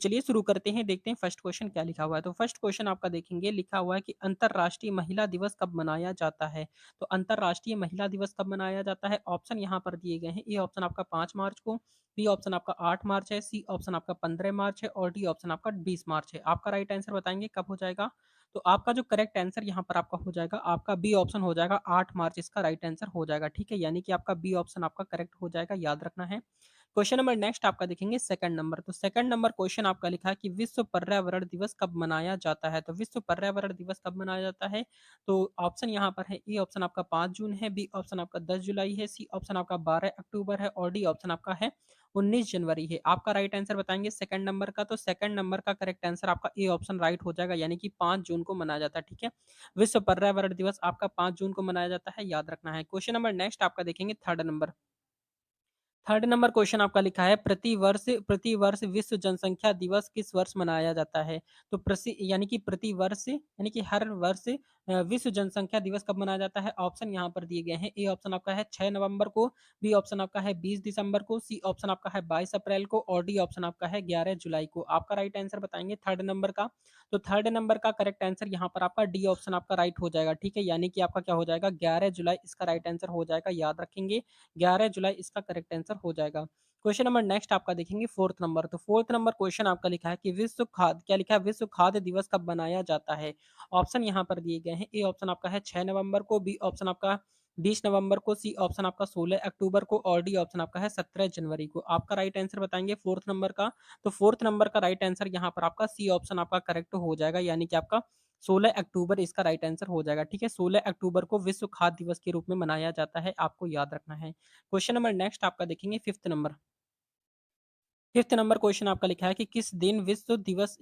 चलिए शुरू करते हैं, देखते हैं फर्स्ट क्वेश्चन क्या लिखा हुआ है। तो फर्स्ट क्वेश्चन आपका देखेंगे, लिखा हुआ है कि अंतर्राष्ट्रीय महिला दिवस कब मनाया जाता है। तो अंतर्राष्ट्रीय महिला दिवस कब मनाया जाता है, ऑप्शन यहाँ पर दिए गए हैं। ए ऑप्शन आपका 5 मार्च को, बी ऑप्शन आपका 8 मार्च है, सी ऑप्शन आपका 15 मार्च है और डी ऑप्शन आपका 20 मार्च है। आपका राइट आंसर बताएंगे कब हो जाएगा। तो आपका जो करेक्ट आंसर यहाँ पर आपका हो जाएगा, आपका बी ऑप्शन हो जाएगा, 8 मार्च इसका राइट आंसर हो जाएगा। ठीक है, यानी कि आपका बी ऑप्शन आपका करेक्ट हो जाएगा, याद रखना है। क्वेश्चन नंबर नेक्स्ट आपका देखेंगे सेकंड नंबर। तो सेकंड नंबर क्वेश्चन आपका लिखा है कि विश्व पर्यावरण दिवस कब मनाया जाता है। तो विश्व पर्यावरण दिवस कब मनाया जाता है, तो ऑप्शन यहाँ पर है। ए ऑप्शन आपका 5 जून है, बी ऑप्शन आपका 10 जुलाई है, सी ऑप्शन आपका 12 अक्टूबर है और डी ऑप्शन आपका है 19 जनवरी है। आपका राइट आंसर बताएंगे सेकंड नंबर का। तो सेकंड नंबर का करेक्ट आंसर आपका ए ऑप्शन राइट हो जाएगा, यानी कि 5 जून को मनाया जाता है। ठीक है, विश्व पर्यावरण दिवस आपका 5 जून को मनाया जाता है, याद रखना है। क्वेश्चन नंबर नेक्स्ट आपका देखेंगे third number. Third number question आपका लिखा है, प्रतिवर्ष विश्व जनसंख्या दिवस किस वर्ष मनाया जाता है। तो प्रति यानी कि प्रतिवर्ष यानी कि हर वर्ष विश्व जनसंख्या दिवस कब मनाया जाता है। ऑप्शन यहाँ पर दिए गए हैं। ए ऑप्शन आपका है 6 नवंबर को, बी ऑप्शन आपका है 20 दिसंबर को, सी ऑप्शन आपका है 22 अप्रैल को और डी ऑप्शन आपका है 11 जुलाई को। आपका राइट आंसर बताएंगे थर्ड नंबर का। तो थर्ड नंबर का करेक्ट आंसर यहाँ पर आपका डी ऑप्शन आपका राइट हो जाएगा। ठीक है, यानी कि आपका क्या हो जाएगा, 11 जुलाई इसका राइट आंसर हो जाएगा, याद रखेंगे। 11 जुलाई इसका करेक्ट आंसर हो जाएगा। क्वेश्चन नंबर नेक्स्ट आपका देखेंगे फोर्थ नंबर। तो फोर्थ नंबर क्वेश्चन आपका लिखा है कि विश्व खाद्य क्या लिखा है, विश्व खाद्य दिवस कब मनाया जाता है। ऑप्शन यहाँ पर दिए गए हैं। ए ऑप्शन आपका है 6 नवंबर को, बी ऑप्शन आपका 20 नवंबर को, सी ऑप्शन आपका 16 अक्टूबर को और डी ऑप्शन आपका है 17 जनवरी को। आपका राइट आंसर बताएंगे फोर्थ नंबर का। तो फोर्थ नंबर का राइट आंसर यहाँ पर आपका सी ऑप्शन आपका करेक्ट हो जाएगा, यानी कि आपका 16 अक्टूबर इसका राइट आंसर हो जाएगा। ठीक है, 16 अक्टूबर को विश्व खाद्य दिवस के रूप में मनाया जाता है, आपको याद रखना है। क्वेश्चन नंबर नेक्स्ट आपका देखेंगे fifth number. Fifth number question आपका लिखा है कि किस दिन विश्व दिवस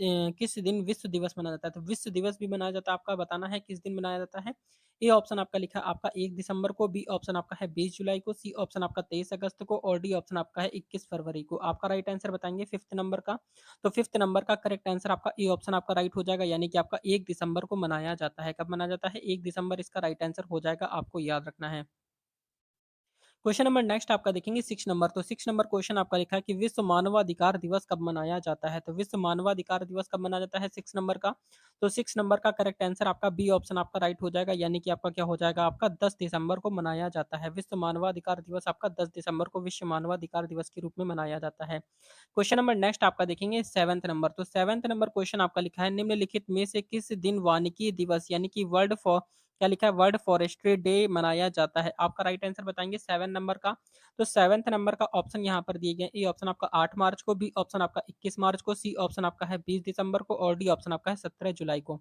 मनाया जाता है। तो विश्व दिवस भी मनाया जाता है, आपका बताना है किस दिन मनाया जाता है। ए ऑप्शन आपका लिखा है आपका 1 दिसंबर को, बी ऑप्शन आपका है 20 जुलाई को, सी ऑप्शन आपका 23 अगस्त को और डी ऑप्शन आपका है 21 फरवरी को। आपका राइट आंसर बताएंगे फिफ्थ नंबर का। तो फिफ्थ नंबर का करेक्ट आंसर आपका ए ऑप्शन आपका राइट हो जाएगा, यानी कि आपका 1 दिसंबर को मनाया जाता है। कब मनाया जाता है, 1 दिसंबर इसका राइट आंसर हो जाएगा, आपको याद रखना है। क्वेश्चन नंबर नेक्स्ट आपका देखेंगे सिक्स नंबर। तो सिक्स नंबर क्वेश्चन आपका लिखा है कि विश्व मानवाधिकार दिवस कब मनाया जाता है। तो विश्व मानवाधिकार दिवस कब मनाया जाता है सिक्स नंबर का। तो सिक्स नंबर का करेक्ट आंसर आपका बी ऑप्शन आपका राइट हो जाएगा, यानी कि आपका क्या हो जाएगा, आपका 10 दिसंबर को मनाया जाता है। विश्व मानवाधिकार दिवस आपका 10 दिसंबर को विश्व मानवाधिकार दिवस के रूप में मनाया जाता है। क्वेश्चन नंबर नेक्स्ट आपका देखेंगे सेवंथ नंबर। तो सेवंथ नंबर क्वेश्चन आपका लिखा है, निम्नलिखित में से किस दिन वानिकी दिवस यानी कि वर्ल्ड फॉर क्या लिखा है, वर्ल्ड फॉरेस्ट्री डे मनाया जाता है। आपका राइट आंसर बताएंगे सेवन नंबर का। तो सेवंथ नंबर का ऑप्शन यहाँ पर दिए गए। ए ऑप्शन आपका 8 मार्च को, बी ऑप्शन आपका 21 मार्च को, सी ऑप्शन आपका है 20 दिसंबर को और डी ऑप्शन आपका है 17 जुलाई को।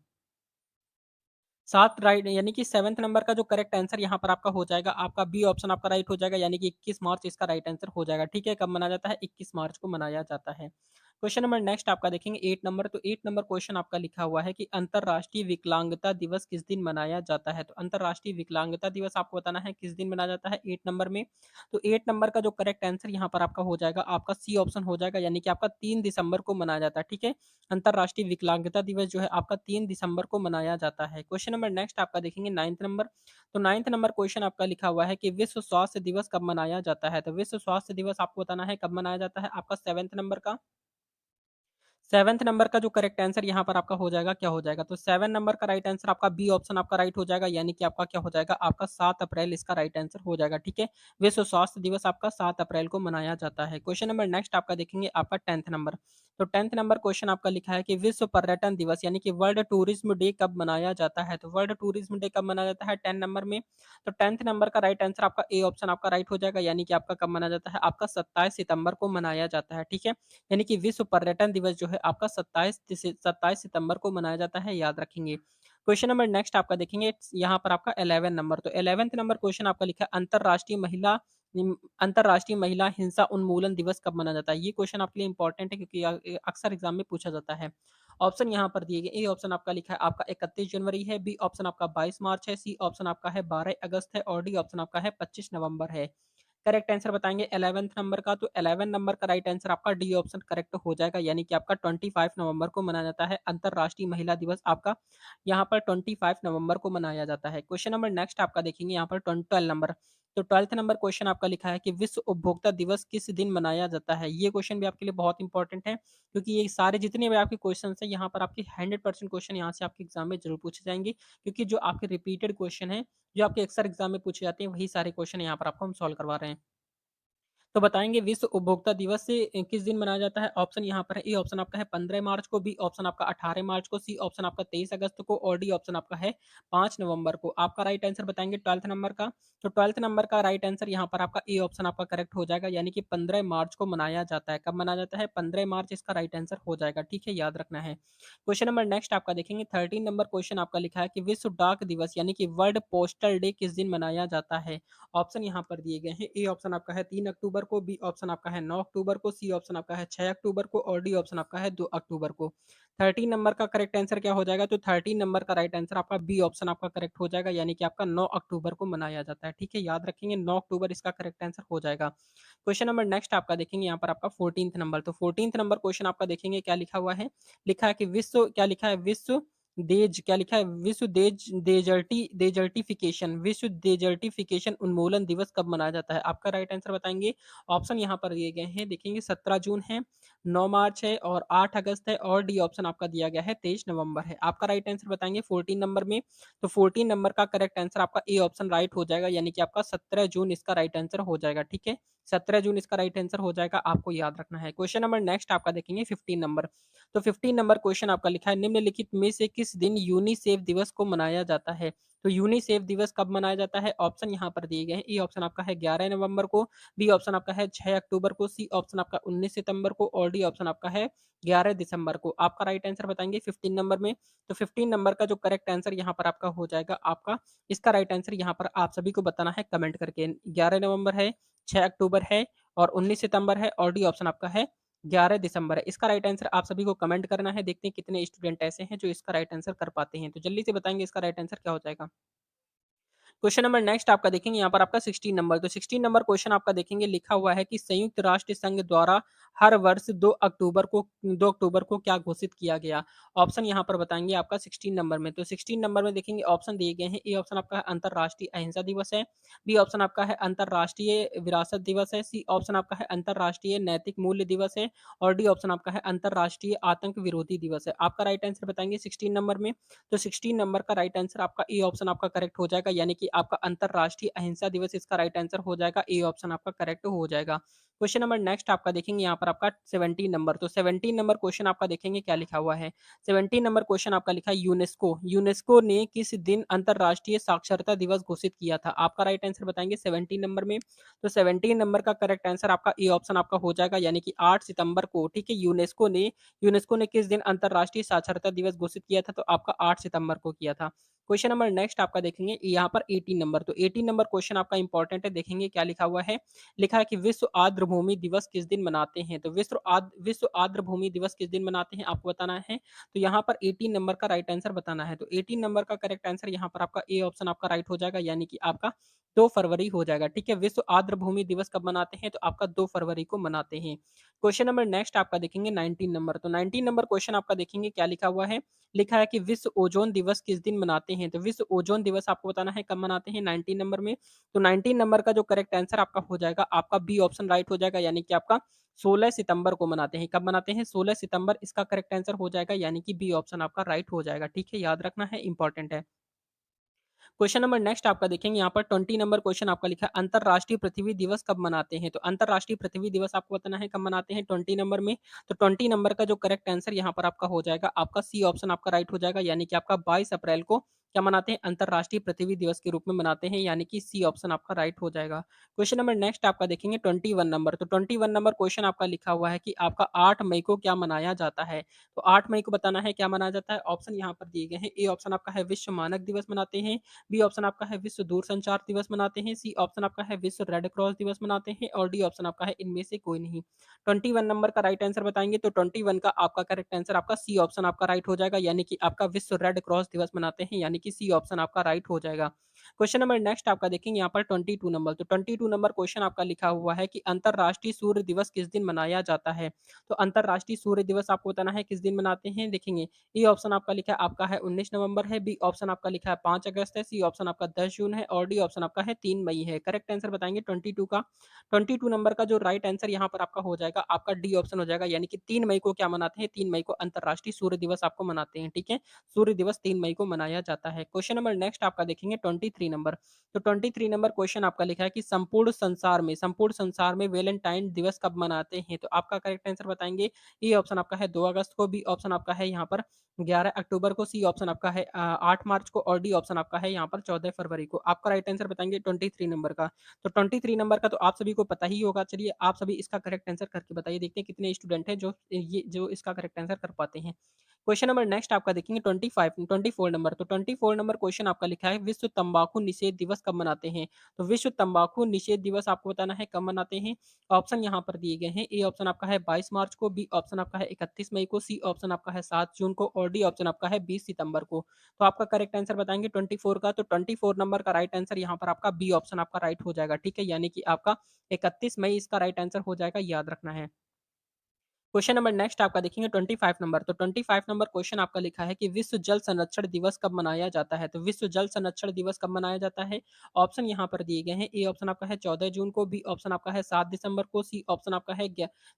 सात राइट, यानी कि सेवंथ नंबर का जो करेक्ट आंसर यहाँ पर आपका हो जाएगा, आपका बी ऑप्शन आपका राइट हो जाएगा, यानी कि 21 मार्च इसका राइट आंसर हो जाएगा। ठीक है, कब मनाया जाता है, 21 मार्च को मनाया जाता है। क्वेश्चन नंबर नेक्स्ट आपका देखेंगे एट नंबर। तो एट नंबर क्वेश्चन आपका लिखा हुआ है कि अंतरराष्ट्रीय विकलांगता दिवस किस दिन मनाया जाता है। तो अंतरराष्ट्रीय विकलांगता दिवस आपको बताना है किस दिन मनाया जाता है एट नंबर में। तो एट नंबर का जो करेक्ट आंसर यहाँ पर आपका हो जाएगा, आपका सी ऑप्शन हो जाएगा, यानी कि आपका 3 दिसंबर को मनाया जाता है। ठीक है, अंतरराष्ट्रीय विकलांगता दिवस जो है आपका 3 दिसंबर को मनाया जाता है। क्वेश्चन नंबर नेक्स्ट आपका देखेंगे नाइन्थ नंबर। तो नाइन्थ नंबर क्वेश्चन आपका लिखा हुआ है कि विश्व स्वास्थ्य दिवस कब मनाया जाता है। तो विश्व स्वास्थ्य दिवस आपको बताना है कब मनाया जाता है, आपका सेवेंथ नंबर का। सेवंथ नंबर का जो करेक्ट आंसर यहाँ पर आपका हो जाएगा, क्या हो जाएगा, तो सेवन नंबर का राइट आंसर आपका बी ऑप्शन आपका राइट हो जाएगा, यानी कि आपका क्या हो जाएगा, आपका 7 अप्रैल इसका राइट आंसर हो जाएगा। ठीक है, विश्व स्वास्थ्य दिवस आपका 7 अप्रैल को मनाया जाता है। क्वेश्चन नंबर नेक्स्ट आपका देखेंगे आपका टेंथ नंबर। तो टेंथ नंबर क्वेश्चन आपका लिखा है कि विश्व पर्यटन दिवस यानी कि वर्ल्ड टूरिज्म डे कब मनाया जाता है। तो वर्ल्ड टूरिज्म डे कब मनाया जाता है 10 नंबर में। तो टेंथ नंबर का राइट आंसर आपका ए ऑप्शन आपका राइट हो जाएगा, यानी कि आपका कब मनाया जाता है, आपका 27 सितंबर को मनाया जाता है। ठीक है, यानी कि विश्व पर्यटन दिवस जो है आपका 27 सितंबर को मनाया जाता है, याद रखेंगे। क्वेश्चन नंबर नेक्स्ट आपका देखेंगे यहाँ पर आपका 11 नंबर। तो 11th नंबर क्वेश्चन आपका लिखा है अंतरराष्ट्रीय महिला हिंसा उन्मूलन दिवस कब मनाया जाता है। ये क्वेश्चन आपके लिए इंपॉर्टेंट है, क्योंकि अक्सर एग्जाम में पूछा जाता है। ऑप्शन यहाँ पर दिए गए। ए ऑप्शन आपका लिखा है आपका 31 जनवरी है, बी ऑप्शन आपका 22 मार्च है, सी ऑप्शन आपका है 12 अगस्त है और डी ऑप्शन आपका है 25 नवंबर है। करेक्ट आंसर बताएंगे 11th नंबर का। तो 11 नंबर का राइट आंसर आपका डी ऑप्शन करेक्ट हो जाएगा, यानी कि आपका 25 नवंबर को मनाया जाता है अंतरराष्ट्रीय महिला दिवस, आपका यहाँ पर 25 नवंबर को मनाया जाता है। क्वेश्चन नंबर नेक्स्ट आपका देखेंगे यहाँ पर 12 नंबर। तो 12th नंबर क्वेश्चन आपका लिखा है कि विश्व उपभोक्ता दिवस किस दिन मनाया जाता है? ये क्वेश्चन भी आपके लिए बहुत इंपॉर्टेंट है, क्योंकि ये सारे जितने भी आपके क्वेश्चन्स हैं, यहाँ पर आपके 100% क्वेश्चन यहाँ से आपके एग्जाम में ज़रूर पूछे जाएँगे, क्योंकि जो आपके रिपीटेड क्वेश्चन हैं, जो आपके अक्सर एग्जाम में पूछे जाते हैं, वही सारे क्वेश्चन यहाँ पर आपको हम सॉल्व करवा रहे हैं। तो बताएँगे विश्व उपभोक्ता दिवस से किस दिन मनाया जाता है? ऑप्शन यहाँ पर है, ए ऑप्शन आपका है 15 मार्च को, बी ऑप्शन आपका 18 मार्च को, सी ऑप्शन आपका 23 अगस्त को और डी ऑप्शन आपका है 5 नवंबर को। आपका राइट आंसर बताएँगे 12th नंबर का। तो 12th नंबर का राइट आंसर यहाँ पर आपका ए ऑप्शन आपका करेक्ट हो जाएगा, यानी कि 15 मार्च को मनाया जाता है। कब मनाया जाता है? 15 मार्च इसका राइट आंसर हो जाएगा, ठीक है? याद रखना है। क्वेश्चन नंबर नेक्स्ट आपका देखेंगे 13 नंबर क्वेश्चन आपका लिखा है कि विश्व डाक दिवस यानी कि वर्ल्ड पोस्टल डे किस दिन मनाया जाता है? ऑप्शन यहाँ पर दिए गए हैं। ए ऑप्शन आपका है 3 अक्टूबर को, बी ऑप्शन आपका है 9 अक्टूबर को, सी ऑप्शन आपका है 6 अक्टूबर को और डी ऑप्शन आपका है 2 अक्टूबर को। 13 नंबर का करेक्ट आंसर क्या हो जाएगा? तो 13 नंबर का राइट आंसर आपका बी ऑप्शन आपका करेक्ट हो जाएगा, यानी कि आपका 9 अक्टूबर को मनाया जाता है। ठीक है, याद रखेंगे 9 अक्टूबर इसका करेक्ट आंसर हो जाएगा। क्वेश्चन नंबर नेक्स्ट आपका देखेंगे यहाँ पर आपका 14th नंबर। तो 14th नंबर क्वेश्चन आपका देखेंगे क्या लिखा हुआ है? लिखा है कि विश्व क्या लिखा है? विश्व देज क्या लिखा है? विश्व डेजर्टिफिकेशन विश्व डेजर्टिफिकेशन उन्मूलन दिवस कब मनाया जाता है? आपका राइट आंसर बताएंगे। ऑप्शन यहाँ पर दिए गए हैं, देखेंगे 17 जून है, 9 मार्च है और 8 अगस्त है और डी ऑप्शन आपका दिया गया है 23 नवंबर है। आपका राइट आंसर बताएंगे 14 नंबर में। तो 14 नंबर का करेक्ट आंसर आपका ए ऑप्शन राइट हो जाएगा, यानी कि आपका 17 जून इसका राइट आंसर हो जाएगा। ठीक है, 17 जून इसका राइट आंसर हो जाएगा, आपको याद रखना है। क्वेश्चन नंबर नेक्स्ट आपका देखेंगे 15 नंबर। तो 15 नंबर क्वेश्चन आपका लिखा है निम्नलिखित में से किस दिन यूनिसेफ दिवस को मनाया जाता है? तो यूनिसेफ दिवस कब मनाया जाता है? ऑप्शन यहाँ पर दिए गए हैं। ए ऑप्शन आपका है 11 नवंबर को, बी ऑप्शन आपका है 6 अक्टूबर को, सी ऑप्शन आपका 19 सितंबर को और डी ऑप्शन आपका है 11 दिसंबर को। आपका राइट आंसर बताएंगे 15 नंबर में। तो 15 नंबर का जो करेक्ट आंसर यहाँ पर आपका हो जाएगा, आपका इसका राइट आंसर यहाँ पर आप सभी को बताना है कमेंट करके। 11 नवंबर है, 6 अक्टूबर है और 19 सितंबर है और डी ऑप्शन आपका है 11 दिसंबर है। इसका राइट आंसर आप सभी को कमेंट करना है। देखते हैं कितने स्टूडेंट ऐसे हैं जो इसका राइट आंसर कर पाते हैं। तो जल्दी से बताएँगे इसका राइट आंसर क्या हो जाएगा? क्वेश्चन नंबर नेक्स्ट आपका देखेंगे यहाँ पर आपका 16 नंबर। तो 16 नंबर क्वेश्चन आपका देखेंगे लिखा हुआ है कि संयुक्त राष्ट्र संघ द्वारा हर वर्ष 2 अक्टूबर को क्या घोषित किया गया? ऑप्शन यहाँ पर बताएंगे आपका 16 नंबर में। तो 16 नंबर में देखेंगे ऑप्शन दिए गए हैं। ए ऑप्शन आपका है अंतर्राष्ट्रीय अहिंसा दिवस है, बी ऑप्शन आपका है अंतर्राष्ट्रीय विरासत दिवस है, सी ऑप्शन आपका है अंतर्राष्ट्रीय नैतिक मूल्य दिवस है और डी ऑप्शन आपका है अंतर्राष्ट्रीय आतंक विरोधी दिवस है। आपका राइट आंसर बताएंगे 16 नंबर में। तो 16 नंबर का राइट आंसर आपका ए ऑप्शन आपका करेक्ट हो जाएगा, यानी कि आपका अंतर्राष्ट्रीय अहिंसा दिवस इसका राइट आंसर हो जाएगा। ए ऑप्शन आपका करेक्ट हो जाएगा। क्वेश्चन नंबर नेक्स्ट आपका देखेंगे यहाँ पर आपका 17 नंबर। तो 17 नंबर क्वेश्चन आपका देखेंगे क्या लिखा हुआ है? 17 नंबर क्वेश्चन आपका लिखा है यूनेस्को यूनेस्को ने किस दिन अंतर्राष्ट्रीय साक्षरता दिवस घोषित किया था? आपका राइट आंसर बताएंगे 17 नंबर में। तो 17 नंबर का करेक्ट आंसर आपका ए ऑप्शन आपका हो जाएगा, यानी कि 8 सितंबर को। ठीक है, यूनेस्को ने किस दिन अंतर्राष्ट्रीय साक्षरता दिवस घोषित किया था? तो आपका 8 सितंबर को किया था। क्वेश्चन नंबर नेक्स्ट आपका देखेंगे यहाँ पर 18 नंबर। तो 18 नंबर क्वेश्चन आपका इंपॉर्टेंट है, देखेंगे क्या लिखा हुआ है? लिखा है कि विश्व आर्द्र भूमि दिवस किस दिन मनाते हैं? तो विश्व आर्द्र भूमि दिवस किस दिन मनाते हैं आपको बताना है। तो यहाँ पर 18 नंबर का राइट आंसर बताना है। तो 18 नंबर का करेक्ट आंसर यहाँ पर आपका ए ऑप्शन आपका राइट हो जाएगा, यानी कि आपका 2 फरवरी हो जाएगा। ठीक है, विश्व आर्द्र भूमि दिवस कब मनाते हैं? तो आपका 2 फरवरी को मनाते हैं। क्वेश्चन नंबर नेक्स्ट आपका देखेंगे 19 नंबर। तो 19 नंबर क्वेश्चन आपका देखेंगे क्या लिखा हुआ है? लिखा है कि विश्व ओजोन दिवस किस दिन मनाते हैं? तो विश्व ओजोन दिवस आपको बताना है कब मनाते हैं 19 नंबर में। तो 19 नंबर का जो करेक्ट आंसर आपका हो जाएगा, आपका बी ऑप्शन राइट हो जाएगा, यानी कि आपका 16 सितंबर को मनाते हैं। कब मनाते हैं? 16 सितंबर इसका करेक्ट आंसर हो जाएगा, यानी कि बी ऑप्शन आपका राइट हो जाएगा। ठीक है, याद रखना है, इंपॉर्टेंट है। क्वेश्चन नंबर नेक्स्ट आपका देखेंगे यहाँ पर 20 नंबर क्वेश्चन आपका लिखा है अंतर्राष्ट्रीय पृथ्वी दिवस कब मनाते हैं? तो अंतर्राष्ट्रीय पृथ्वी दिवस आपको बताना है कब मनाते हैं 20 नंबर में। तो 20 नंबर का जो करेक्ट आंसर यहाँ पर आपका हो जाएगा, आपका सी ऑप्शन आपका राइट हो जाएगा, यानी कि आपका 22 अप्रैल को क्या मनाते हैं? अंतर्राष्ट्रीय पृथ्वी दिवस के रूप में मनाते हैं, यानी कि सी ऑप्शन आपका राइट हो जाएगा। क्वेश्चन नंबर नेक्स्ट आपका देखेंगे 21 नंबर। तो 21 नंबर क्वेश्चन आपका लिखा हुआ है कि आपका 8 मई को क्या मनाया जाता है? तो 8 मई को बताना है क्या मनाया जाता है। ऑप्शन यहाँ पर दिए गए हैं। ए ऑप्शन आपका है विश्व मानक दिवस मनाते हैं, बी ऑप्शन आपका है विश्व दूरसंचार दिवस मनाते हैं, सी ऑप्शन आपका है विश्व रेड क्रॉस दिवस मनाते हैं और डी ऑप्शन आपका है इनमें से कोई नहीं। 21 नंबर का राइट आंसर बताएंगे। तो 21 का आपका करेक्ट आंसर आपका सी ऑप्शन आपका राइट हो जाएगा, यानी कि आपका विश्व रेड क्रॉस दिवस मनाते हैं, यानी कि सी ऑप्शन आपका राइट हो जाएगा। क्वेश्चन नंबर नेक्स्ट आपका देखेंगे यहाँ पर 22 नंबर। तो 22 नंबर क्वेश्चन आपका लिखा हुआ है कि अंतर्राष्ट्रीय सूर्य दिवस किस दिन मनाया जाता है? तो अंतर्राष्ट्रीय सूर्य दिवस आपको बताना है किस दिन मनाते हैं। देखेंगे ए ऑप्शन आपका लिखा है आपका है 19 नवंबर है, बी ऑप्शन आपका लिखा है 5 अगस्त है, सी ऑप्शन आपका 10 जून है और डी ऑप्शन आपका है 3 मई है। करेक्ट आंसर बताएँगे 22 का। 22 नंबर का जो राइट आंसर यहाँ पर आपका हो जाएगा, आपका डी ऑप्शन हो जाएगा, यानी कि 3 मई को क्या मनाते हैं? 3 मई को अंतर्राष्ट्रीय सूर्य दिवस आपको मनाते हैं, ठीक है? सूर्य दिवस 3 मई को मनाया जाता है। क्वेश्चन नंबर नेक्स्ट आपका देखेंगे 23 नंबर। तो 23 नंबर क्वेश्चन आपका लिखा है कि संपूर्ण संसार में वैलेंटाइन दिवस कब मनाते हैं? तो आपका करेक्ट आंसर बताएँगे। ए ऑप्शन आपका है 2 अगस्त को, बी ऑप्शन आपका है यहाँ पर 11 अक्टूबर को, सी ऑप्शन आपका है 8 मार्च को और डी ऑप्शन आपका है यहाँ पर 14 फरवरी को। आपका राइट आंसर बताएँगे 23 नंबर का। तो 23 नंबर का तो आप सभी को पता ही होगा। चलिए आप सभी इसका करेक्ट आंसर करके बताइए, देखते हैं कितने स्टूडेंट हैं जो इसका करेक्ट आंसर कर पाते हैं। क्वेश्चन नंबर नेक्स्ट आपका देखेंगे 24 नंबर। तो 24 नंबर क्वेश्चन आपका लिखा है विश्व तंबाकू निषेध दिवस कब मनाते हैं? तो विश्व तंबाकू निषेध दिवस आपको बताना है कब मनाते हैं। ऑप्शन यहाँ पर दिए गए हैं। ए ऑप्शन आपका है 22 मार्च को, बी ऑप्शन आपका है 31 मई को, सी ऑप्शन आपका है 7 जून को और डी ऑप्शन आपका है 20 सितंबर को। तो आपका करेक्ट आंसर बताएंगे 24 का। तो 24 नंबर का राइट आंसर यहाँ पर आपका बी ऑप्शन आपका राइट हो जाएगा, ठीक है? यानी कि आपका 31 मई इसका राइट आंसर हो जाएगा, याद रखना है। क्वेश्चन नंबर नेक्स्ट आपका देखेंगे 25 नंबर। तो 25 नंबर क्वेश्चन आपका लिखा है कि विश्व जल संरक्षण दिवस कब मनाया जाता है? तो विश्व जल संरक्षण दिवस कब मनाया जाता है? ऑप्शन यहाँ पर दिए गए हैं। ए ऑप्शन आपका है 14 जून को, बी ऑप्शन आपका है 7 दिसंबर को, सी ऑप्शन आपका है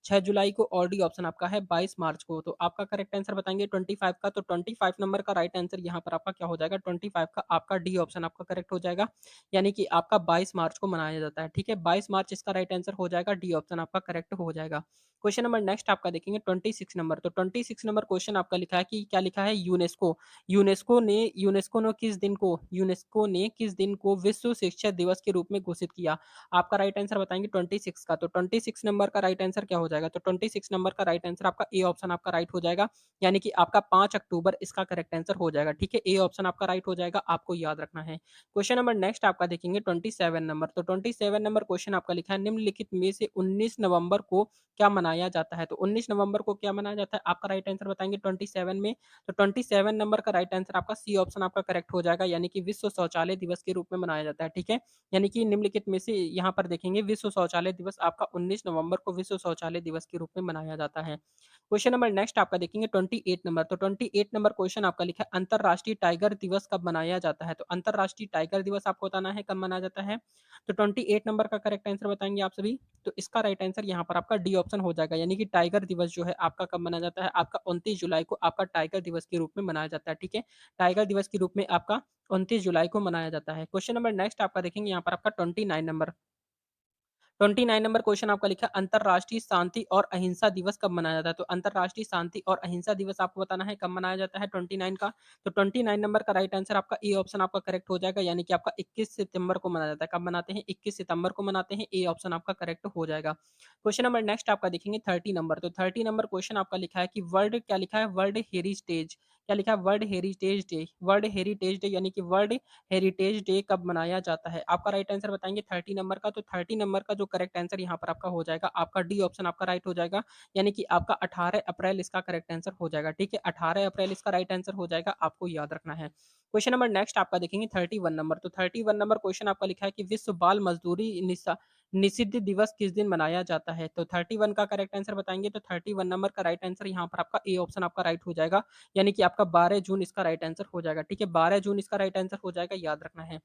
6 जुलाई को और डी ऑप्शन आपका है 22 मार्च को। तो आपका करेक्ट आंसर बताएंगे 25 का। तो 25 नंबर का राइट आंसर यहाँ पर आपका क्या हो जाएगा? 25 का आपका डी ऑप्शन आपका करेक्ट हो जाएगा, यानी कि आपका 22 मार्च को मनाया जाता है, ठीक है? 22 मार्च इसका राइट आंसर हो जाएगा, डी ऑप्शन आपका करेक्ट हो जाएगा। क्वेश्चन नंबर नेक्स्ट आपका देखेंगे 26 नंबर। तो 26 नंबर क्वेश्चन आपका लिखा है कि क्या लिखा है? यूनेस्को यूनेस्को ने किस दिन को विश्व शिक्षा दिवस के रूप में घोषित किया? आपका राइट आंसर बताएंगे 26 का। तो 26 नंबर का राइट आंसर क्या हो जाएगा? तो 26 नंबर का राइट आंसर आपका ए ऑप्शन आपका राइट हो जाएगा, यानी कि आपका 5 अक्टूबर इसका करेक्ट आंसर हो जाएगा, ठीक है? ए ऑप्शन आपका राइट हो जाएगा, आपको याद रखना है। क्वेश्चन नंबर नेक्स्ट आपका देखेंगे 27 नंबर। तो 27 नंबर क्वेश्चन आपका लिखा है निम्नलिखित में से 19 नवंबर को क्या मनाया जाता है? तो 19 नवंबर को क्या मनाया जाता है? आपका राइट आंसर बताएँगे 27 में। तो 27 नंबर का राइट आंसर आपका सी ऑप्शन आपका करेक्ट हो जाएगा, यानी कि विश्व शौचालय दिवस के रूप में मनाया जाता है, ठीक है? यानी कि निम्नलिखित में से यहाँ पर देखेंगे विश्व शौचालय दिवस आपका 19 नवंबर को विश्व शौचालय दिवस के रूप में मनाया जाता है। क्वेश्चन नंबर नेक्स्ट आपका देखेंगे 28 नंबर। तो 28 नंबर क्वेश्चन आपका लिखा है अंतर्राष्ट्रीय टाइगर दिवस कब मनाया जाता है? तो अंतर्राष्ट्रीय टाइगर दिवस आपको बताना है कब मनाया जाता है। तो 28 नंबर का करेक्ट आंसर बताएँगे आप सभी। तो इसका राइट आंसर यहाँ पर आपका डी ऑप्शन हो जाएगा, यानी कि टाइगर दिवस जो है आपका कब मनाया जाता है? आपका 29 जुलाई को आपका टाइगर दिवस के रूप में मनाया जाता है, ठीक है? टाइगर दिवस के रूप में आपका 29 जुलाई को मनाया जाता है। क्वेश्चन नंबर नेक्स्ट आपका देखेंगे यहाँ पर आपका 29 नंबर। 29 नंबर क्वेश्चन आपका लिखा है अंतर्राष्ट्रीय शांति और अहिंसा दिवस कब मनाया जाता है? तो अंतर्राष्ट्रीय शांति और अहिंसा दिवस आपको बताना है कब मनाया जाता है 29 का। तो 29 नंबर का राइट आंसर आपका ए ऑप्शन आपका करेक्ट हो जाएगा, यानी कि आपका 21 सितंबर को मनाया जाता है। कब मनाते हैं? 21 सितंबर को मनाते हैं। ए ऑप्शन आपका करेक्ट हो जाएगा। क्वेश्चन नंबर नेक्स्ट आपका देखेंगे 30 नंबर। तो 30 नंबर क्वेश्चन आपका लिखा है कि वर्ल्ड क्या लिखा है? वर्ल्ड हेरिटेज क्या लिखा है? World heritage day. World heritage day यानी कि वर्ल्ड हेरिटेज डे कब मनाया जाता है? आपका राइट आंसर बताएँगे 30 नंबर का। तो 30 नंबर का जो करेक्ट आंसर यहाँ पर आपका हो जाएगा, आपका डी ऑप्शन आपका राइट हो जाएगा, यानी कि आपका 18 अप्रैल इसका करेक्ट आंसर हो जाएगा, ठीक है? 18 अप्रैल इसका राइट आंसर हो जाएगा, आपको याद रखना है। क्वेश्चन नंबर नेक्स्ट आपका देखेंगे 31 नंबर। तो 31 नंबर क्वेश्चन आपका लिखा है कि विश्व बाल मजदूरी निषिद्ध दिवस किस दिन मनाया जाता है? तो 31 का करेक्ट आंसर बताएँगे। तो 31 नंबर का राइट आंसर यहाँ पर आपका ए ऑप्शन आपका राइट हो जाएगा, यानी कि आपका 12 जून इसका राइट आंसर हो जाएगा, ठीक है? 12 जून इसका राइट आंसर हो जाएगा, याद रखना है।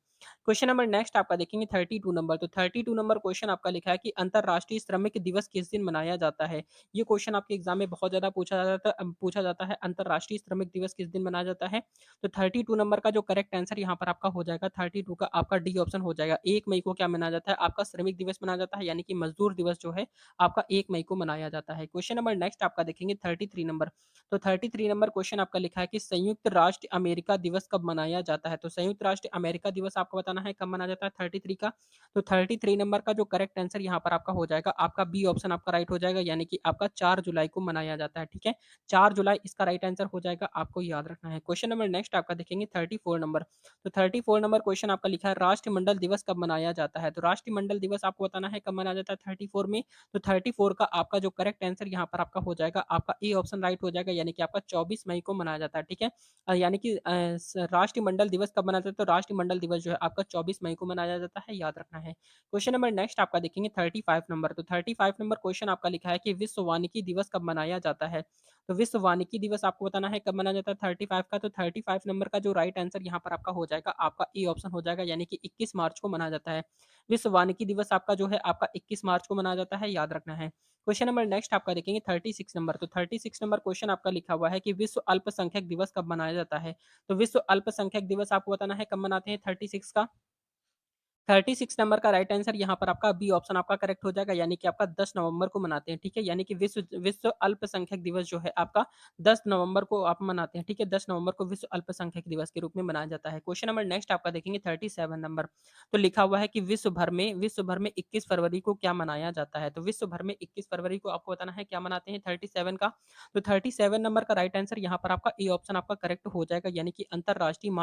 क्वेश्चन नंबर नेक्स्ट आपका देखेंगे 32 नंबर। तो 32 नंबर क्वेश्चन आपका लिखा है कि अंतर्राष्ट्रीय श्रमिक दिवस किस दिन मनाया जाता है? ये क्वेश्चन आपके एग्जाम में बहुत ज़्यादा पूछा जाता है, अंतर्राष्ट्रीय श्रमिक दिवस किस दिन मनाया जाता है? तो 32 नंबर का जो करेक्ट आंसर यहाँ पर आपका हो जाएगा 32 का आपका डी ऑप्शन हो जाएगा। 1 मई को क्या मनाया जाता है? आपका श्रमिक दिवस मनाया जाता है, यानी कि मजदूर दिवस जो है आपका 1 मई को मनाया जाता है। क्वेश्चन नंबर नेक्स्ट आपका देखेंगे 33 नंबर। तो 33 नंबर क्वेश्चन आपका लिखा है कि संयुक्त राष्ट्र अमेरिका दिवस कब मनाया जाता है? तो संयुक्त राष्ट्र अमेरिका दिवस आपको बताना है कब मनाया जाता है 33 का। तो 33 नंबर का जो करेक्ट आंसर यहाँ पर आपका हो जाएगा, आपका बी ऑप्शन आपका राइट हो जाएगा, यानी कि आपका 4 जुलाई को मनाया जाता है, ठीक है? 4 जुलाई इसका राइट आंसर हो जाएगा, आपको याद रखना है। क्वेश्चन नंबर नेक्स्ट आपका देखेंगे 34 नंबर। तो 34 नंबर क्वेश्चन आपका लिखा है राष्ट्रमंडल दिवस कब मनाया जाता है? तो राष्ट्रमंडल दिवस आपको आपको बताना है कब मनाया जाता है 34 में। तो 34 का आपका जो करेक्ट आंसर यहाँ पर आपका हो जाएगा, आपका ए ऑप्शन राइट हो जाएगा, यानी कि आपका 24 मई को मनाया जाता है, ठीक है। यानी कि राष्ट्रमंडल दिवस कब मनाते हैं, तो राष्ट्रमंडल दिवस जो है आपका 24 मई को मनाया जाता है, याद रखना है। क्वेश्चन नंबर नेक्स्ट आपका देखेंगे 35 नंबर। तो 35 नंबर क्वेश्चन आपका लिखा है कि विश्व वानिकी दिवस कब मनाया जाता है। तो विश्व वानिकी दिवस आपको बताना है कब मनाया जाता है 35 का। तो 35 नंबर का जो राइट आंसर यहाँ पर आपका हो जाएगा, आपका ए ऑप्शन हो जाएगा, यानी कि 21 मार्च को मनाया जाता है। विश्व वानिकी दिवस आपका जो है आपका 21 मार्च को मनाया जाता है, याद रखना है। क्वेश्चन नंबर नेक्स्ट आपका देखेंगे 36 नंबर। तो 36 नंबर क्वेश्चन आपका लिखा हुआ है कि विश्व अल्पसंख्यक दिवस कब मनाया जाता है। तो विश्व अल्पसंख्यक दिवस आपको बताना है कब मनाते हैं 36 का। 36 नंबर का राइट आंसर यहाँ पर आपका बी ऑप्शन आपका करेक्ट हो जाएगा, यानी कि आपका 10 नवंबर को मनाते हैं, ठीक है। यानी कि विश्व विश्व अल्पसंख्यक दिवस जो है आपका 10 नवंबर को आप मनाते हैं, ठीक है। 10 नवंबर को विश्व अल्पसंख्यक दिवस के रूप में मनाया जाता है। क्वेश्चन नंबर नेक्स्ट आपका देखेंगे 37 नंबर। तो लिखा हुआ है कि विश्व भर में 21 फरवरी को क्या मनाया जाता है। तो विश्व भर में 21 फरवरी को आपको बताना है क्या मनाते हैं 37 का। तो 37 नंबर का राइट आंसर यहाँ पर आपका ए ऑप्शन आपका करेक्ट हो जाएगा, यानी कि अंतरराष्ट्रीय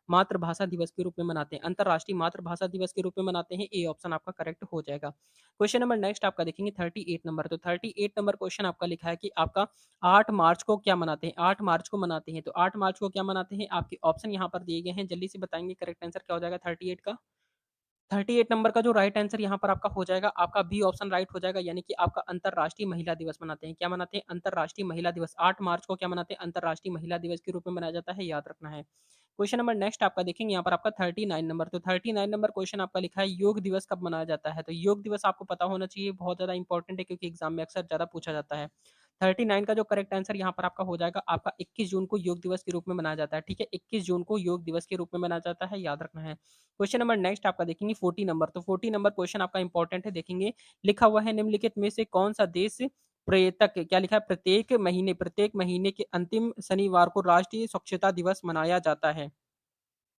मातृभाषा दिवस के रूप में मनाते हैं, अंतरराष्ट्रीय मातृभाषा दिवस के रूप में मनाते हैं, ए ऑप्शन आपका करेक्ट हो जाएगा। क्वेश्चन नंबर नेक्स्ट आपका देखेंगे 38 नंबर। तो 38 नंबर क्वेश्चन आपका लिखा है कि आपका 8 मार्च को क्या मनाते हैं, 8 मार्च को मनाते हैं। तो 8 मार्च को क्या मनाते हैं, आपके ऑप्शन यहाँ पर दिए गए हैं, जल्दी से बताएंगे करेक्ट आंसर क्या हो जाएगा 38 का। 38 नंबर का जो राइट आंसर यहाँ पर आपका हो जाएगा, आपका बी ऑप्शन राइट हो जाएगा, यानी कि आपका अंतरराष्ट्रीय महिला दिवस मनाते हैं। क्या मनाते हैं, अंतरराष्ट्रीय महिला दिवस। 8 मार्च को क्या मनाते हैं, अंतरराष्ट्रीय महिला दिवस के रूप में मनाया जाता है, याद रखना है। क्वेश्चन नंबर नेक्स्ट आपका देखेंगे यहाँ पर आपका 39 नंबर। तो 39 नंबर क्वेश्चन आपका लिखा है योग दिवस कब मनाया जाता है। तो योग दिवस आपको पता होना चाहिए, बहुत ज्यादा इंपॉर्टेंट है, क्योंकि एग्जाम में अक्सर ज्यादा पूछा जाता है। 39 का जो करेक्ट आंसर यहाँ पर आपका हो जाएगा, आपका 21 जून को योग दिवस के रूप में मनाया जाता है, ठीक है। 21 जून को योग दिवस के रूप में मनाया जाता है, याद रखना है। क्वेश्चन नंबर नेक्स्ट आपका देखेंगे 40 नंबर। तो 40 नंबर क्वेश्चन आपका इंपॉर्टेंट है, देखेंगे। लिखा हुआ है निम्नलिखित में से कौन सा देश प्रेतक क्या लिखा है, प्रत्येक महीने के अंतिम शनिवार को राष्ट्रीय स्वच्छता दिवस मनाया जाता है।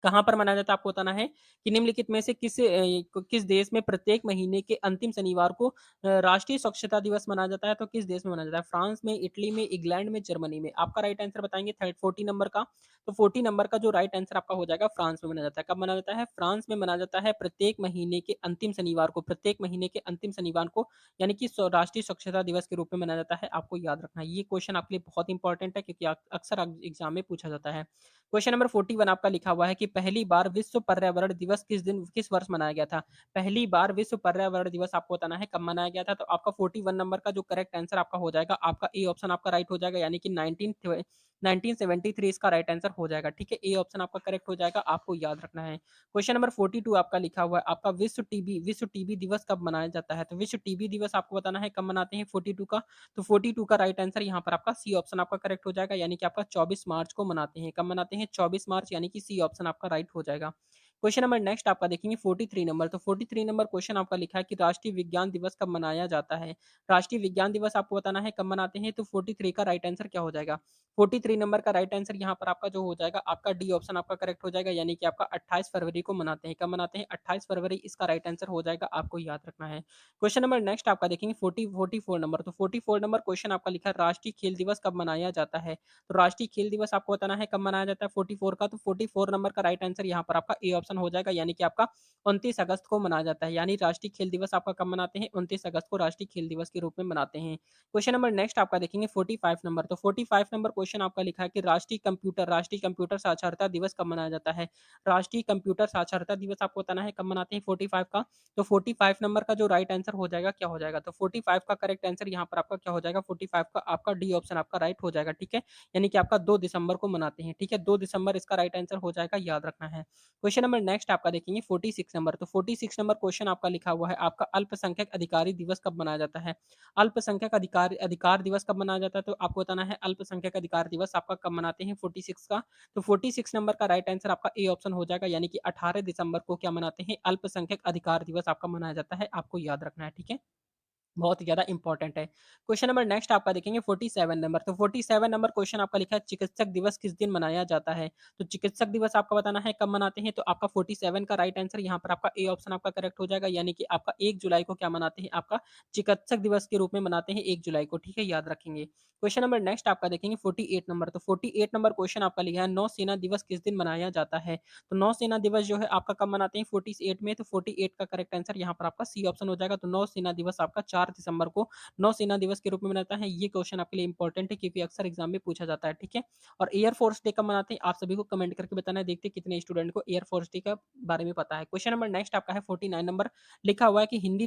कहाँ पर मनाया जाता है आपको बताना है कि निम्नलिखित में से किस देश में प्रत्येक महीने के अंतिम शनिवार को राष्ट्रीय स्वच्छता दिवस मनाया जाता है। तो किस देश में मनाया जाता है, फ्रांस में, इटली में, इंग्लैंड में, जर्मनी में। आपका राइट आंसर बताएंगे 40 नंबर का। तो 40 नंबर का जो राइट आंसर आपका हो जाएगा, फ्रांस में मनाया जाता है। कब मनाया जाता है, फ्रांस में मनाया जाता है, प्रत्येक महीने के अंतिम शनिवार को, प्रत्येक महीने के अंतिम शनिवार को, यानी कि राष्ट्रीय स्वच्छता दिवस के रूप में मनाया जाता है। आपको याद रखना है, ये क्वेश्चन आपके लिए बहुत इंपॉर्टेंट है, क्योंकि अक्सर एग्जाम में पूछा जाता है। क्वेश्चन नंबर 41 आपका लिखा हुआ है कि पहली बार विश्व पर्यावरण दिवस किस वर्ष मनाया गया था। पहली बार विश्व पर्यावरण दिवस आपको बताना है कब मनाया गया था। तो आपका 41 नंबर का जो करेक्ट आंसर आपका हो जाएगा, आपका ए ऑप्शन आपका राइट हो जाएगा, यानी कि 1973 इसका राइट आंसर हो जाएगा, ठीक है। ए ऑप्शन आपका करेक्ट हो जाएगा, आपको याद रखना है। क्वेश्चन नंबर 42 आपका लिखा हुआ है, आपका विश्व टीबी दिवस कब मनाया जाता है। तो विश्व टीबी दिवस आपको बताना है कब मनाते हैं 42 का। तो 42 का राइट आंसर यहाँ पर आपका सी ऑप्शन आपका करेक्ट हो जाएगा, यानी कि आपका 24 मार्च को मनाते हैं। कब मनाते हैं, 24 मार्च, यानी कि सी ऑप्शन आपका राइट हो जाएगा। क्वेश्चन नंबर नेक्स्ट आपका देखेंगे 43 नंबर। तो 43 नंबर क्वेश्चन आपका लिखा है कि राष्ट्रीय विज्ञान दिवस कब मनाया जाता है। राष्ट्रीय विज्ञान दिवस आपको बताना है कब मनाते हैं। तो 43 का राइट आंसर क्या हो जाएगा, 43 नंबर का राइट आंसर यहाँ पर आपका जो हो जाएगा, आपका डी ऑप्शन आपका करेक्ट हो जाएगा, यानी कि आपका 28 फरवरी को मनाते हैं। कब मनाते हैं, 28 फरवरी इसका राइट आंसर हो जाएगा, आपको याद रखना है। क्वेश्चन नंबर नेक्स्ट आपका देखेंगे 44 नंबर। तो 44 नंबर क्वेश्चन आपका लिखा है राष्ट्रीय खेल दिवस कब मनाया जाता है। तो राष्ट्रीय खेल दिवस आपको बताना है कब मनाया जाता है 44 का। तो 44 नंबर का राइट आंसर यहाँ पर आपका ए ऑप्शन हो जाएगा, यानी कि आपका 29 अगस्त को मनाया जाता है। यानी राष्ट्रीय खेल दिवस आपका कब मनाते हैं, 29 अगस्त को राष्ट्रीय खेल दिवस के रूप में मनाते हैं। क्वेश्चन नंबर नेक्स्ट आपका देखेंगे 45 नंबर। तो 45 नंबर क्वेश्चन आपका लिखा है कि राष्ट्रीय कंप्यूटर साक्षरता दिवस कब मनाया जाता है। राष्ट्रीय कंप्यूटर साक्षरता दिवस आपको बताना है कब मनाते हैं 45 का। तो 45 नंबर का जो राइट आंसर हो जाएगा क्या हो जाएगा, तो 45 का करेक्ट आंसर यहाँ पर आपका क्या हो जाएगा, 45 का आपका डी ऑप्शन आपका राइट हो जाएगा, ठीक है। यानी कि आपका 2 दिसंबर को मनाते हैं, ठीक है। 2 दिसंबर इसका राइट आंसर हो जाएगा, याद रखना है। क्वेश्चन नंबर नेक्स्ट आपका देखेंगे 46 नंबर। तो 46 नंबर क्वेश्चन आपका लिखा हुआ है, आपका अल्पसंख्यक अधिकारी दिवस कब मनाया जाता है। अल्पसंख्यक अधिकार अधिकार दिवस कब मनाया जाता है। तो आपको बताना है अल्पसंख्यक अधिकार दिवस आपका कब मनाते हैं 46 का। तो 46 नंबर का राइट आंसर आपका ए ऑप्शन हो जाएगा, यानी कि 18 दिसंबर को क्या मनाते हैं, अल्पसंख्यक अधिकार दिवस आपका मनाया जाता है, आपको याद रखना है, ठीक है। बहुत ही ज़्यादा इंपॉर्टेंट है। क्वेश्चन नंबर नेक्स्ट आपका देखेंगे 47 नंबर, तो 47 नंबर क्वेश्चन आपका लिखा है चिकित्सक दिवस किस दिन मनाया जाता है? तो चिकित्सक दिवस आपका बताना है कब मनाते हैं, तो आपका 47 का राइट आंसर यहाँ पर आपका ए ऑप्शन आपका करेक्ट हो जाएगा, यानी कि आपका 1 जुलाई को क्या मनाते हैं, आपका चिकित्सक दिवस के रूप में मनाते हैं 1 जुलाई को, ठीक है? याद रखेंगे। क्वेश्चन नंबर नेक्स्ट आपका देखेंगे 48 नंबर, तो 48 नंबर क्वेश्चन आपका लिखा है नौसेना दिवस किस दिन मनाया जाता है? तो नौसेना दिवस जो है आपका कब मनाते हैं 48 में, तो 48 का करेक्ट आंसर यहाँ पर आपका सी ऑप्शन हो जाएगा। तो नौसेना दिवस आपका 4 दिसंबर को नौसेना दिवस के रूप में मनाता है। ये क्वेश्चन आपके लिए इंपॉर्टेंट है क्योंकि अक्सर एग्जाम में पूछा जाता है, ठीक है? और एयरफोर्स डे कब मनाते हैं, आप सभी को कमेंट करके बताना है, देखते हैं कितने स्टूडेंट को एयरफोर्स डे का बारे में पता है। क्वेश्चन नंबर नेक्स्ट आपका है 49 नंबर, लिखा हुआ है कि हिंदी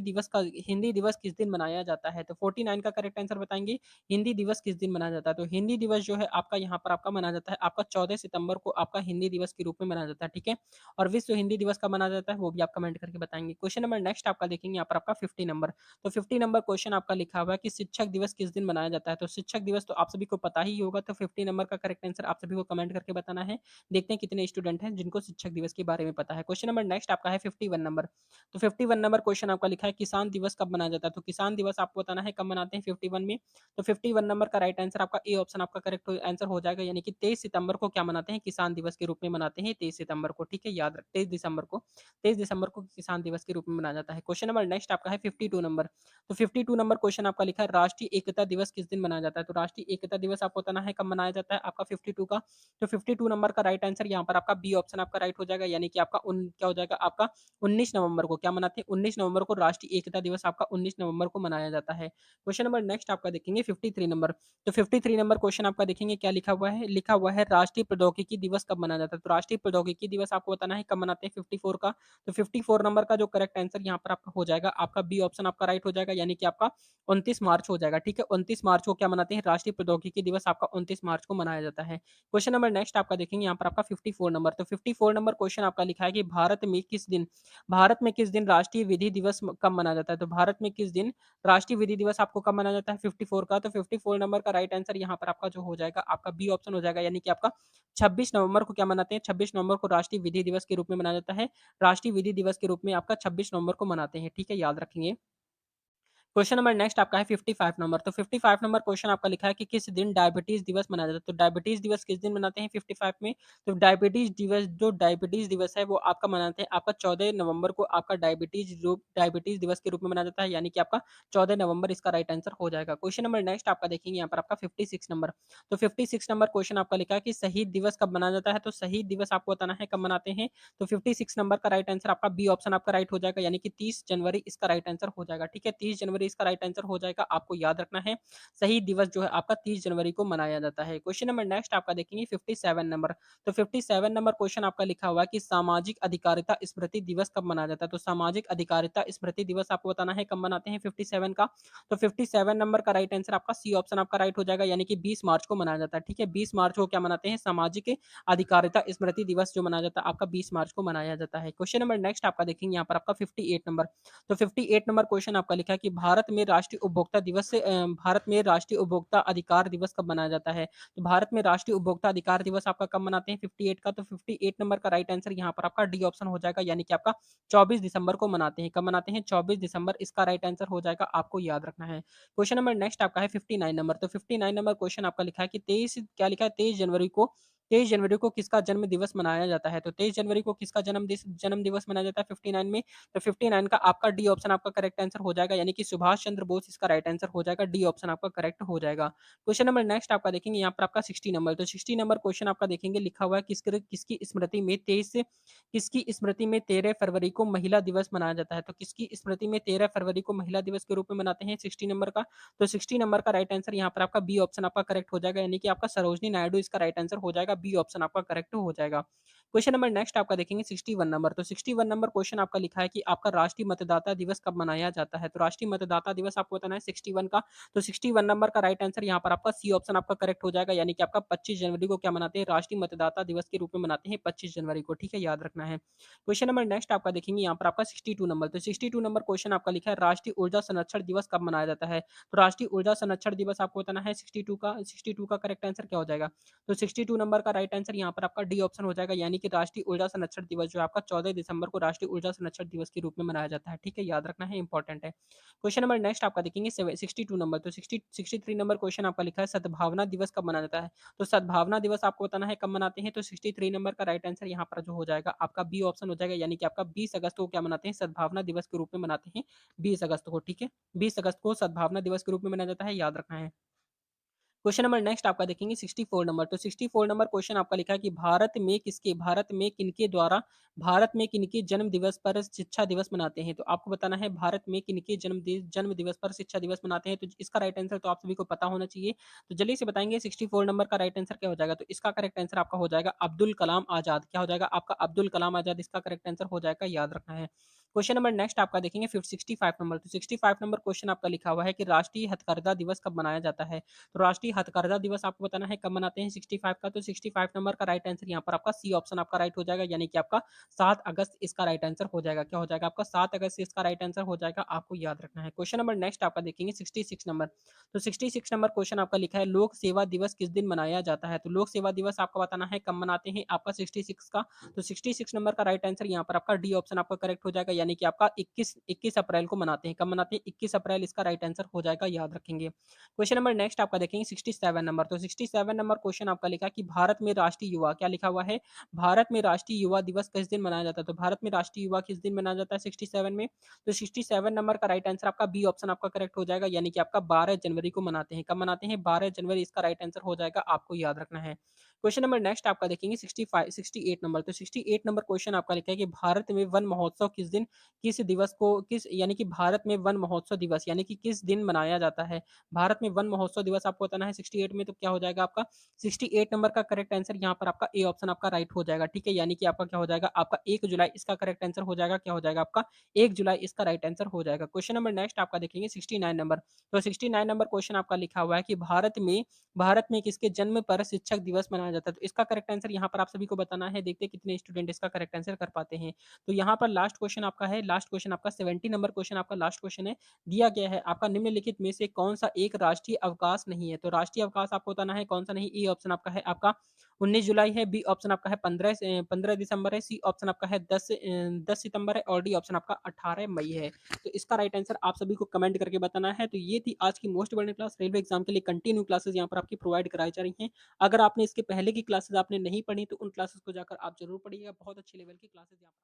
दिवस किस दिन मनाया जाता है? तो 49 का करेक्ट आंसर बताएंगे, हिंदी दिवस किस दिन मनाया जाता है? तो हिंदी दिवस जो है आपका यहाँ पर आपका मनाया जाता है आपका 14 सितंबर को आपका हिंदी दिवस के रूप में मनाया जाता है, ठीक है? और विश्व हिंदी दिवस कब मनाया जाता है वो भी आप कमेंट करके बताएंगे। क्वेश्चन नंबर नेक्स्ट आपका देखेंगे यहाँ पर आपका 50 नंबर, तो 50 नंबर क्वेश्चन आपका लिखा हुआ है कि शिक्षक दिवस किस दिन मनाया जाता है? तो शिक्षक दिवस तो आप सभी को पता ही होगा, तो 50 नंबर का करेक्ट आंसर आप सभी को कमेंट करके बताना है। देखते हैं कितने स्टूडेंट हैं जिनको शिक्षक दिवस के बारे में पता है। क्वेश्चन नंबर नेक्स्ट आपका है 51 नंबर, तो 51 नंबर क्वेश्चन आपका लिखा है किसान दिवस कब मनाया जाता है? तो किसान दिवस आपको बताना है कब मनाते हैं 51 में, तो 51 नंबर का राइट आंसर आपका ए ऑप्शन आपका करेक्ट आंसर हो जाएगा, यानी कि 23 सितंबर को क्या मनाते हैं, किसान दिवस के रूप में मनाते हैं 23 सितंबर को, ठीक है? याद रख 23 दिसंबर को किसान दिवस के रूप में मनाया जाता है। क्वेश्चन नंबर नेक्स्ट आपका है 52 नंबर, तो 52 नंबर क्वेश्चन आपका लिखा है राष्ट्रीय एकता दिवस किस दिन मनाया जाता है? तो राष्ट्रीय एकता दिवस आपको बताना है कब मनाया जाता है आपका 52 का, तो 52 नंबर का राइट आंसर यहाँ पर आपका बी ऑप्शन आपका राइट हो जाएगा, यानी कि आपका क्या हो जाएगा आपका 19 नवंबर को क्या मनाते हैं, 19 नवंबर को राष्ट्रीय एकता दिवस आपका 19 नवंबर को मनाया जाता है। क्वेश्चन नंबर नेक्स्ट आपका देखेंगे 53 नंबर, तो 53 नंबर क्वेश्चन आपका देखेंगे क्या लिखा हुआ है राष्ट्रीय प्रौद्योगिकी दिवस कब मनाया जाता है? तो राष्ट्रीय प्रौद्योगिकी दिवस आपको बताना है कब मनाते हैं 54 का, तो 54 नंबर का जो करेक्ट आंसर यहाँ पर आपका हो जाएगा आपका बी ऑप्शन आपका राइट हो जाएगा, यानी कि आपका 29 मार्च हो जाएगा, ठीक है? 29 मार्च को क्या मनाते हैं, राष्ट्रीय प्रौद्योगिकी दिवस आपका 29 मार्च को मनाया जाता है। क्वेश्चन नंबर नेक्स्ट आपका देखेंगे यहाँ पर आपका 54 नंबर, तो 54 नंबर क्वेश्चन आपका लिखा है कि भारत में किस दिन राष्ट्रीय विधि दिवस कब मनाया जाता है? तो भारत में किस दिन राष्ट्रीय विधि दिवस आपको कब मनाया जाता है 54 का, तो 54 नंबर का राइट आंसर यहाँ पर आपका जो हो जाएगा आपका बी ऑप्शन हो जाएगा, यानी कि आपका 26 नवंबर को क्या मनाते हैं, 26 नवंबर को राष्ट्रीय विधि दिवस के रूप में मनाया जाता है। राष्ट्रीय विधि दिवस के रूप में आपका 26 नवंबर को मनाते हैं, ठीक है? याद रखेंगे। क्वेश्चन नंबर नेक्स्ट आपका है 55 नंबर, तो 55 नंबर क्वेश्चन आपका लिखा है कि किस दिन डायबिटीज दिवस मनाया जाता है? तो डायबिटीज दिवस किस दिन मनाते हैं 55 में, तो डायबिटीज दिवस है वो आपका मनाते हैं आपका 14 नवंबर को आपका डायबिटीज दिवस के रूप में मनाया जाता है, यानी कि आपका 14 नवंबर इसका राइट आंसर हो जाएगा। क्वेश्चन नंबर नेक्स्ट आपका देखेंगे यहाँ पर आपका 56 नंबर, तो 56 नंबर क्वेश्चन आपका लिखा है कि शहीद दिवस कब मनाया जाता है? तो शहीद दिवस आपको बताना है कब मनाते हैं, तो 56 नंबर का राइट आंसर आपका बी ऑप्शन आपका राइट हो जाएगा, यानी कि 30 जनवरी इसका राइट आंसर हो जाएगा, ठीक है? 30 जनवरी इसका राइट आंसर हो जाएगा, आपको याद रखना है शहीद दिवस जो है आपका 30 जनवरी को मनाया जाता है। क्वेश्चन नंबर नेक्स्ट आपका देखेंगे 57 नंबर, तो 57 नंबर क्वेश्चन आपका लिखा हुआ है कि सामाजिक अधिकारिता स्मृति दिवस कब मनाया जाता है? तो सामाजिक अधिकारिता स्मृति दिवस आपको बताना है कब मनाते हैं 57 का, तो 57 नंबर का राइट आंसर आपका सी ऑप्शन आपका राइट हो जाएगा, यानी कि 20 मार्च को मनाया जाता है, ठीक है? 20 मार्च को क्या मनाते हैं, सामाजिक अधिकारिता स्मृति दिवस जो मनाया जाता है आपका 20 मार्च को मनाया जाता है। क्वेश्चन नंबर नेक्स्ट आपका देखेंगे यहाँ पर आपका 58 नंबर, तो 58 नंबर क्वेश्चन आपका लिखा है कि भारत में राष्ट्रीय उपभोक्ता अधिकार दिवस कब मनाया जाता है? तो भारत में राष्ट्रीय उपभोक्ता अधिकार दिवस आपका कब मनाते हैं 58 का, तो 58 नंबर का राइट आंसर यहाँ पर आपका डी ऑप्शन हो जाएगा, यानी कि आपका 24 दिसंबर को मनाते हैं। कब मनाते हैं 24 दिसंबर इसका राइट आंसर हो जाएगा, आपको याद रखना है। क्वेश्चन नंबर नेक्स्ट आपका है 59 नंबर, तो 59 नंबर क्वेश्चन आपका लिखा है कि 23 क्या लिखा है 23 जनवरी को किसका जन्म दिवस मनाया जाता है? तो 23 जनवरी को किसका जन्म दिवस मनाया जाता है 59 में, तो 59 का आपका डी ऑप्शन आपका करेक्ट आंसर हो जाएगा, यानी कि सुभाष चंद्र बोस इसका राइट आंसर हो जाएगा, डी ऑप्शन आपका करेक्ट हो जाएगा। क्वेश्चन नंबर नेक्स्ट आपका देखेंगे यहाँ पर आपका 60 नंबर, तो 60 नंबर क्वेश्चन आपका देखेंगे लिखा हुआ है किसकी स्मृति में 13 फरवरी को महिला दिवस मनाया जाता है? तो किसकी स्मृति में 13 फरवरी को महिला दिवस के रूप में मनाते हैं 60 नंबर का, तो 60 नंबर का राइट आंसर यहाँ पर आपका बी ऑप्शन आपका करेक्ट हो जाएगा, यानी कि आपका सरोजनी नायडू इसका राइट आंसर हो जाएगा, बी ऑप्शन आपका करेक्ट हो जाएगा। क्वेश्चन नंबर नेक्स्ट आपका देखेंगे 61 नंबर, तो 61 नंबर क्वेश्चन आपका लिखा है कि आपका राष्ट्रीय मतदाता दिवस कब मनाया जाता है? तो राष्ट्रीय मतदाता दिवस आपको बताना है 61 का, तो 61 नंबर का राइट आंसर यहाँ पर आपका सी ऑप्शन आपका करेक्ट हो जाएगा, यानी कि आपका 25 जनवरी को क्या मनाते हैं, राष्ट्रीय मतदाता दिवस के रूप में मनाते हैं 25 जनवरी को, ठीक है? याद रखना है। क्वेश्चन नंबर नेक्स्ट आपका देखेंगे यहाँ पर आपका 62 नंबर, तो 62 नंबर क्वेश्चन आपका लिखा है राष्ट्रीय ऊर्जा संरक्षण दिवस कब मनाया जाता है? तो राष्ट्रीय ऊर्जा संरक्षण दिवस आपको बताना है 62 का करेक्ट आंसर क्या हो जाएगा? तो 62 नंबर का राइट आंसर यहाँ पर आपका डी ऑप्शन हो जाएगा, यानी कि राष्ट्रीय ऊर्जा संरक्षण दिवस जो है आपका 14 दिसंबर को राष्ट्रीय ऊर्जा संरक्षण दिवस के रूप में मनाया जाता है। ठीक है, याद रखना है, इंपॉर्टेंट है। क्वेश्चन नंबर नेक्स्ट आपका देखेंगे 62 नंबर, तो 63 नंबर क्वेश्चन आपका लिखा है सद्भावना दिवस कब मनाया जाता है? तो सद्भावना दिवस आपको बताना है कब मनाते हैं, तो 63 नंबर का राइट आंसर यहाँ पर जो हो जाएगा आपका बी ऑप्शन हो जाएगा, यानी कि आपका 20 अगस्त को क्या मनाते हैं, सद्भावना दिवस के रूप में मनाते हैं 20 अगस्त को। ठीक है, 20 अगस्त को सद्भावना दिवस के रूप में मनाया जाता है, याद रखना है। क्वेश्चन नंबर नेक्स्ट आपका देखेंगे 64 नंबर, तो 64 नंबर क्वेश्चन आपका लिखा है कि भारत में किनके जन्म दिवस पर शिक्षा दिवस मनाते हैं? तो आपको बताना है भारत में किनके जन्म दिवस पर शिक्षा दिवस मनाते हैं, तो इसका राइट आंसर तो आप सभी को पता होना चाहिए, तो जल्दी से बताएंगे 64 नंबर का राइट आंसर क्या हो जाएगा? तो इसका करेक्ट आंसर आपका हो जाएगा अब्दुल कलाम आजाद। क्या हो जाएगा आपका? अब्दुल कलाम आजाद इसका करेक्ट आंसर हो जाएगा, याद रखना है। क्वेश्चन नंबर नेक्स्ट आपका देखेंगे 65 नंबर, तो 65 नंबर क्वेश्चन आपका लिखा हुआ है कि राष्ट्रीय हथकरघा दिवस कब मनाया जाता है? तो राष्ट्रीय हथकरघा दिवस आपको बताना है कब मनाते हैं 65 का, तो 65 नंबर का राइट आंसर यहाँ पर आपका सी ऑप्शन आपका राइट हो जाएगा, यानी कि आपका 7 अगस्त इसका राइट आंसर हो जाएगा। क्या हो जाएगा आपका? 7 अगस्त से इसका राइट आंसर हो जाएगा, आपको याद रखना है। क्वेश्चन नंबर नेक्स्ट आपका देखेंगे 66 नंबर, तो 66 नंबर क्वेश्चन आपका लिखा है लोक सेवा दिवस किस दिन मनाया जाता है? तो लोक सेवा दिवस आपका बताना है कब मनाते हैं आपका 66 का, तो 66 नंबर का राइट आंसर यहाँ पर आपका डी ऑप्शन आपका करेक्ट हो जाएगा, यानी कि आपका 21 अप्रैल को मनाते हैं। कब मनाते हैं? 21 अप्रैल इसका राइट आंसर हो जाएगा, याद रखेंगे। क्वेश्चन नंबर नेक्स्ट आपका देखेंगे 67 नंबर, तो 67 नंबर क्वेश्चन आपका लिखा कि भारत में राष्ट्रीय युवा, क्या लिखा हुआ है? भारत में राष्ट्रीय युवा दिवस किस दिन मनाया जाता है? तो भारत में राष्ट्रीय युवा किस दिन मनाया जाता है 67 में? तो 67 नंबर का राइट आंसर आपका बी ऑप्शन आपका करेक्ट हो जाएगा, यानी कि आपका 12 जनवरी को मनाते हैं। कब मनाते हैं? 12 जनवरी इसका राइट आंसर हो जाएगा, आपको याद रखना है। क्वेश्चन नंबर नेक्स्ट आपका देखेंगे 68 नंबर, तो 68 नंबर क्वेश्चन आपका लिखा है कि भारत में वन महोत्सव किस दिवस को किस यानी कि भारत में वन महोत्सव दिवस यानी कि किस दिन मनाया जाता है? भारत में वन महोत्सव दिवस आपको बताना है 68 में, तो क्या हो जाएगा आपका 68 नंबर का करेक्ट आंसर यहाँ पर आपका ए ऑप्शन आपका राइट हो जाएगा। ठीक है, यानी कि आपका क्या हो जाएगा? आपका 1 जुलाई इसका करेक्ट आंसर हो जाएगा। क्या हो जाएगा आपका? 1 जुलाई इसका राइट आंसर हो जाएगा। क्वेश्चन नंबर नेक्स्ट आपका देखेंगे 69 नंबर, तो 69 नंबर क्वेश्चन आपका लिखा हुआ है कि भारत में किसके जन्म पर शिक्षक दिवस मनाया जाता है? तो इसका करेक्ट आंसर यहाँ पर आप सभी को बताना है। देखते हैं कितने स्टूडेंट इसका करेक्ट आंसर कर पाते हैं। तो यहाँ पर लास्ट क्वेश्चन आपका है, लास्ट क्वेश्चन आपका 70 नंबर क्वेश्चन आपका लास्ट क्वेश्चन है। दिया गया है आपका निम्नलिखित में से कौन सा एक राष्ट्रीय अवकाश नहीं है? तो राष्ट्रीय अवकाश आपको बताना है कौन सा नहीं। ए ऑप्शन आपका है आपका 19 जुलाई है, बी ऑप्शन आपका है 15 दिसंबर है, सी ऑप्शन आपका है 10 सितंबर है और डी ऑप्शन आपका 18 मई है। तो इसका राइट आंसर आप सभी को कमेंट करके बताना है। तो ये थी आज की most important class. Railway exam के लिए कंटिन्यू क्लासेस यहाँ पर आपकी प्रोवाइड कराई जा रही हैं। अगर आपने इसके पहले की क्लासेस आपने नहीं पढ़ी तो उन क्लासेस को जाकर आप जरूर पढ़िएगा। बहुत अच्छे लेवल की क्लासेस यहाँ पर